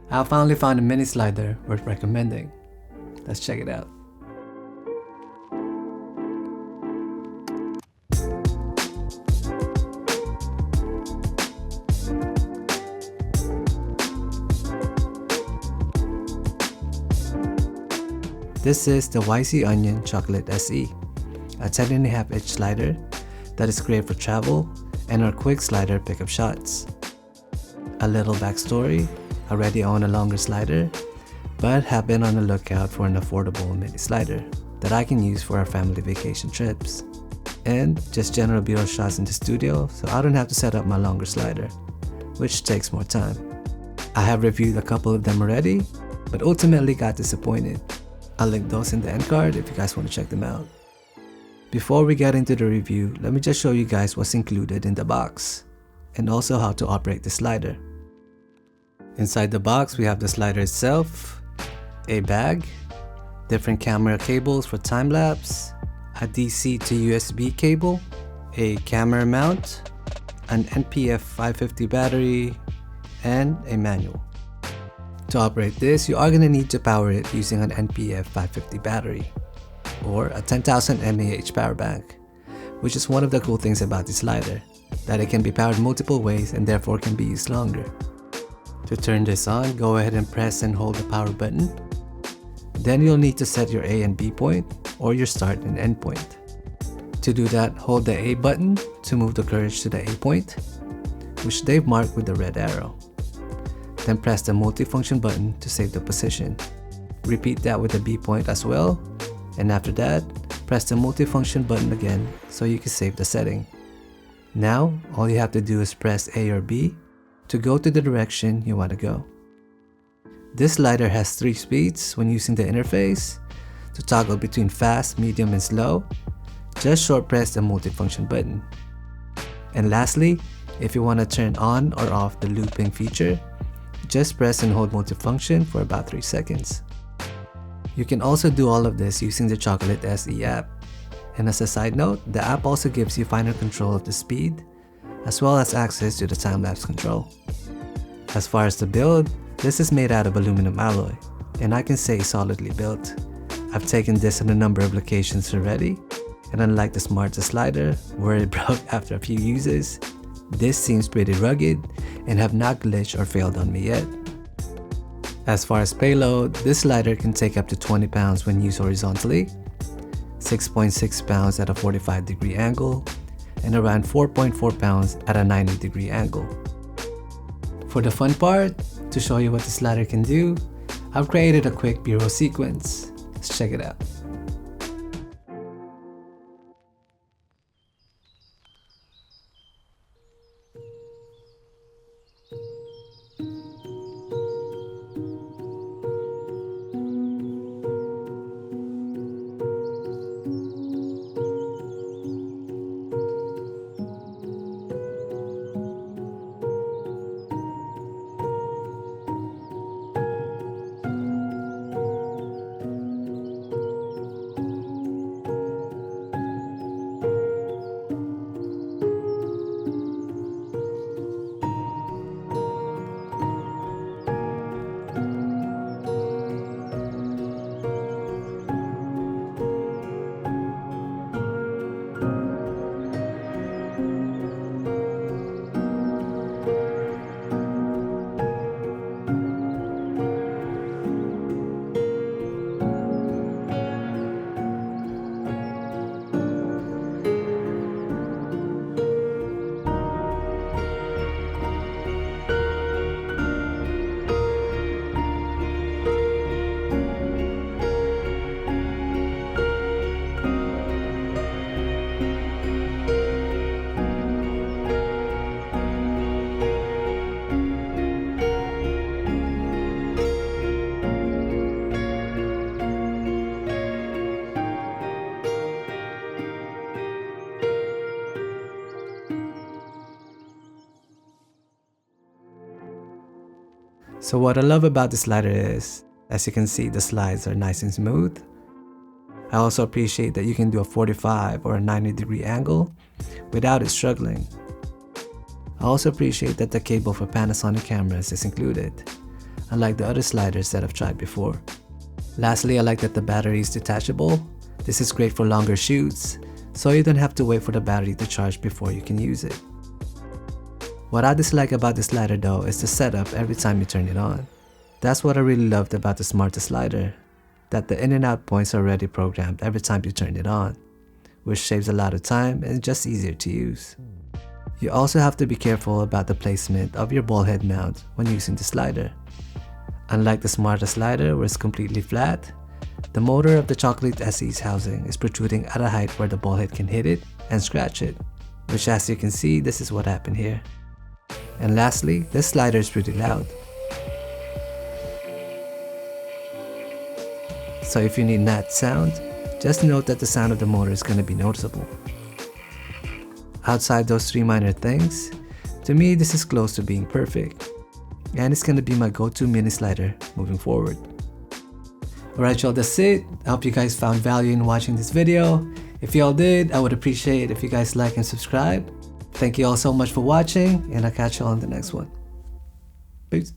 I finally found a mini slider worth recommending. Let's check it out. This is the YC Onion Chocolate SE, a 10.5 inch slider that is great for travel and our quick slider pickup shots. A little backstory: I already own a longer slider, but have been on the lookout for an affordable mini slider that I can use for our family vacation trips. And just general B-roll shots in the studio, so I don't have to set up my longer slider, which takes more time. I have reviewed a couple of them already, but ultimately got disappointed. I'll link those in the end card if you guys want to check them out. Before we get into the review, let me just show you guys what's included in the box, and also how to operate the slider. Inside the box, we have the slider itself, a bag, different camera cables for time-lapse, a DC to USB cable, a camera mount, an NPF 550 battery, and a manual. To operate this, you are going to need to power it using an NPF 550 battery or a 10,000 mAh power bank, which is one of the cool things about this slider, that it can be powered multiple ways and therefore can be used longer. To turn this on, go ahead and press and hold the power button. Then you'll need to set your A and B point or your start and end point. To do that, hold the A button to move the carriage to the A point, which they've marked with the red arrow. Then press the multifunction button to save the position. Repeat that with the B point as well, and after that, press the multifunction button again so you can save the setting. Now, all you have to do is press A or B to go to the direction you want to go. This slider has 3 speeds when using the interface. To toggle between fast, medium, and slow, just short press the multifunction button. And lastly, if you want to turn on or off the looping feature, just press and hold multifunction for about 3 seconds. You can also do all of this using the Chocolate SE app. And as a side note, the app also gives you finer control of the speed, as well as access to the time-lapse control. As far as the build, this is made out of aluminum alloy, and I can say solidly built. I've taken this on a number of locations already, and unlike the Smartta slider, where it broke after a few uses, this seems pretty rugged and have not glitched or failed on me yet. As far as payload, this slider can take up to 20 pounds when used horizontally, 6.6 pounds at a 45-degree angle, and around 4.4 pounds at a 90-degree angle. For the fun part, to show you what the slider can do, I've created a quick B-roll sequence. Let's check it out. So what I love about the slider is, as you can see, the slides are nice and smooth. I also appreciate that you can do a 45 or a 90-degree angle without it struggling. I also appreciate that the cable for Panasonic cameras is included. unlike the other sliders that I've tried before. Lastly, I like that the battery is detachable. This is great for longer shoots, so you don't have to wait for the battery to charge before you can use it. What I dislike about the slider though is the setup every time you turn it on. That's what I really loved about the Smartta slider, that the in and out points are already programmed every time you turn it on, which saves a lot of time and just easier to use. You also have to be careful about the placement of your ball head mount when using the slider. Unlike the Smartta slider where it's completely flat, the motor of the Chocolate SE's housing is protruding at a height where the ball head can hit it and scratch it, which as you can see, this is what happened here. And lastly, this slider is pretty loud. So if you need that sound, just note that the sound of the motor is going to be noticeable. Outside those three minor things, to me this is close to being perfect, and it's going to be my go-to mini slider moving forward. Alright y'all, that's it. I hope you guys found value in watching this video. If y'all did, I would appreciate it if you guys like and subscribe. Thank you all so much for watching, and I'll catch you all on the next one. Peace.